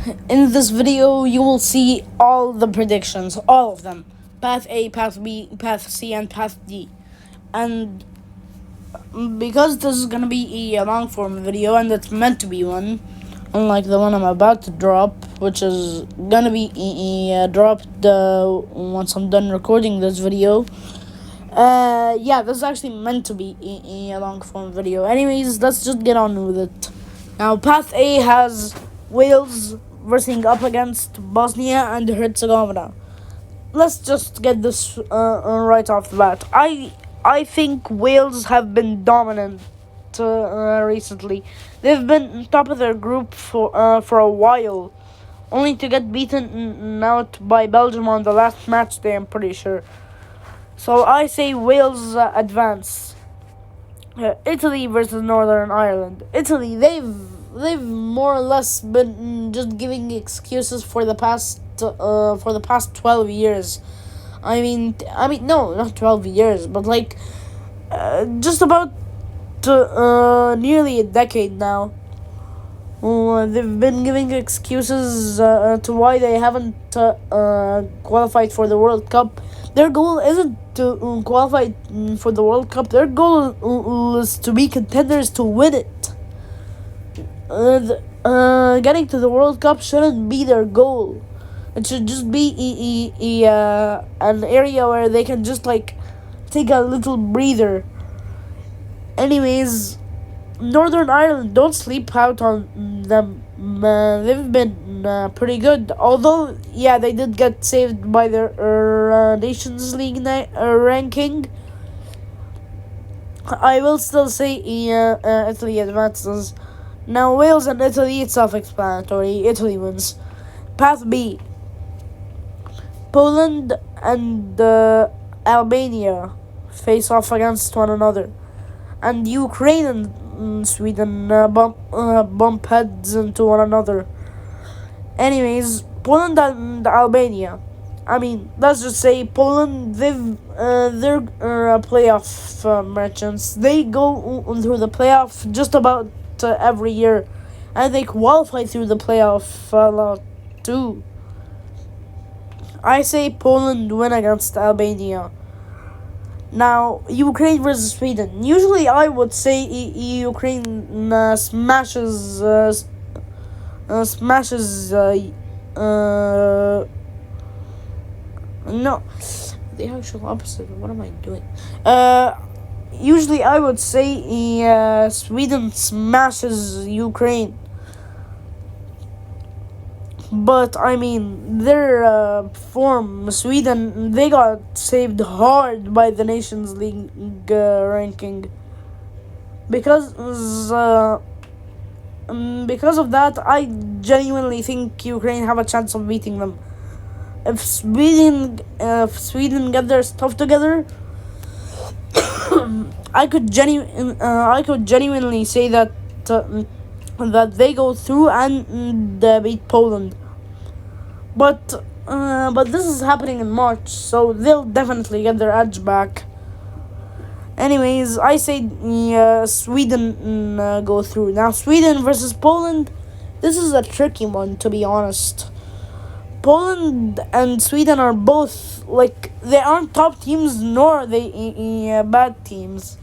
In this video, you will see all the predictions, all of them. Path A, Path B, Path C, and Path D. And because this is gonna be a long form video, and it's meant to be one, unlike the one I'm about to drop, which is gonna be dropped once I'm done recording this video. Yeah, this is actually meant to be a long form video. Anyways, let's just get on with it. Now, Path A has Wales versus up against Bosnia and Herzegovina. Let's just get this right off the bat. I think Wales have been dominant recently. They've been top of their group for a while, only to get beaten out by Belgium on the last match day, I'm pretty sure. So I say Wales advance. Italy versus Northern Ireland. Italy, they've more or less been just giving excuses for the past 12 years. I mean no, not 12 years, but like just about nearly a decade now. They've been giving excuses to why they haven't qualified for the World Cup. Their goal isn't to qualify for the World Cup. Their goal is to be contenders to win it. Getting to the World Cup shouldn't be their goal. It should just be an area where they can just like take a little breather. Anyways, Northern Ireland, don't sleep out on them. They've been pretty good. Although, yeah, they did get saved by their Nations League ranking. I will still say Italy advances. Now, Wales and Italy, it's self-explanatory. Italy wins. Path B. Poland and Albania face off against one another. And Ukraine and Sweden bump heads into one another. Anyways, Poland and Albania. I mean, let's just say Poland, they're playoff merchants. They go through the playoff just about every year, and they qualify through the playoff a lot too. I say Poland win against Albania. Now, Ukraine versus Sweden. Usually, I would say Ukraine smashes. No, the actual opposite. What am I doing? Usually, I would say Sweden smashes Ukraine. But I mean, their form, Sweden, they got saved hard by the Nations League ranking. Because of that, I genuinely think Ukraine have a chance of beating them. If Sweden get their stuff together, I could genuinely say that they go through and beat Poland. But this is happening in March, so they'll definitely get their edge back. Anyways, I say Sweden go through. Now, Sweden versus Poland, this is a tricky one, to be honest. Poland and Sweden are both, like, they aren't top teams, nor are they bad teams.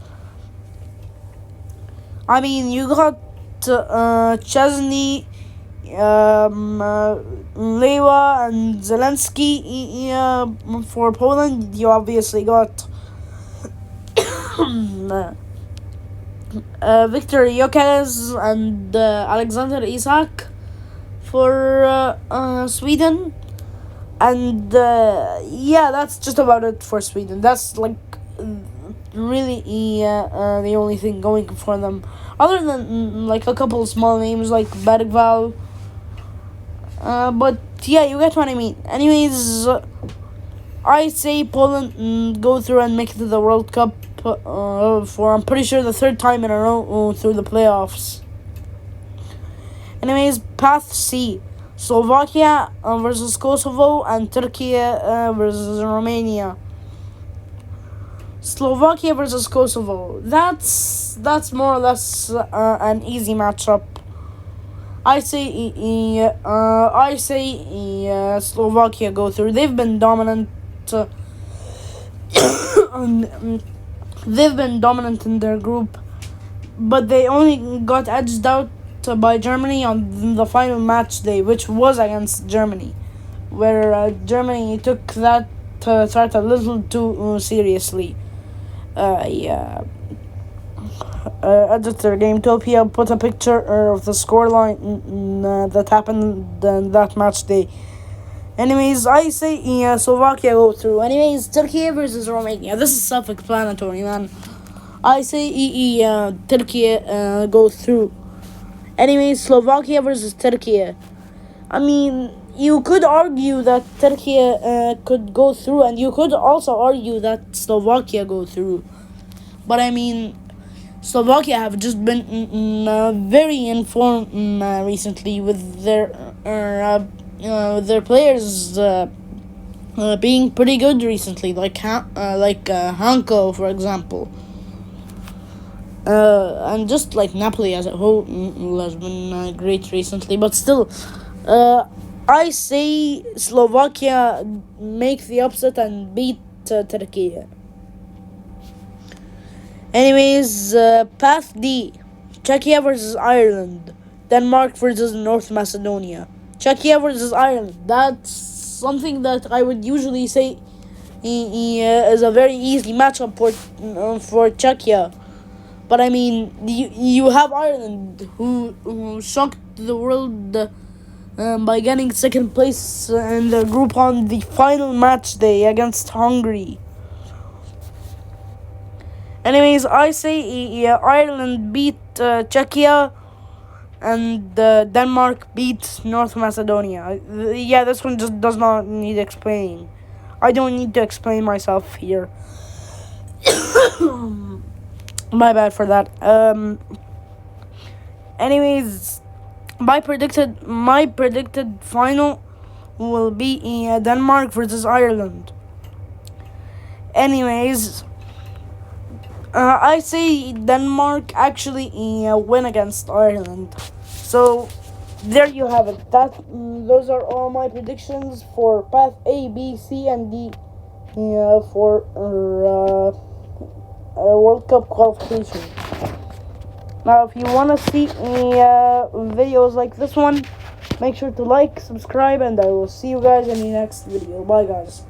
I mean, you got Chesney, Lewa, and Zelensky for Poland. You obviously got Victor Gyökeres and Alexander Isak for Sweden. And yeah, that's just about it for Sweden. That's like really the only thing going for them, other than like a couple of small names like Bergval. But yeah, you get what I mean. Anyways, I say Poland go through and make it to the World Cup for, I'm pretty sure, the third time in a row through the playoffs. Anyways, Path C. Slovakia versus Kosovo and Turkey versus Romania. Slovakia versus Kosovo. That's more or less an easy matchup. Slovakia go through. They've been dominant. Uh, they've been dominant in their group, but they only got edged out by Germany on the final match day, which was against Germany, where Germany took that threat a little too seriously. Yeah. Editor Gametopia put a picture of the scoreline that happened in that match day. Anyways, I say Slovakia go through. Anyways, Turkey versus Romania. This is self-explanatory, man. I say Turkey go through. Anyways, Slovakia versus Turkey. I mean, you could argue that Turkey could go through, and you could also argue that Slovakia go through. But I mean, Slovakia have just been very informed recently with their players being pretty good recently, like Hanko, for example. And just like Napoli as a whole has been great recently, but still, I say Slovakia make the upset and beat Turkey. Anyways, Path D, Czechia versus Ireland, Denmark versus North Macedonia. Czechia versus Ireland. That's something that I would usually say is a very easy matchup for Czechia. But I mean, you have Ireland who shocked the world by getting second place in the group on the final match day against Hungary. Anyways, I say Ireland beat Czechia and Denmark beat North Macedonia. Yeah, this one just does not need explaining. I don't need to explain myself here. My bad for that. Anyways, my predicted final will be Denmark versus Ireland. Anyways, I say Denmark actually win against Ireland. So there you have it. Those are all my predictions for Path A, B, C, and D for World Cup qualification. Now, if you want to see videos like this one, make sure to like, subscribe, and I will see you guys in the next video. Bye, guys.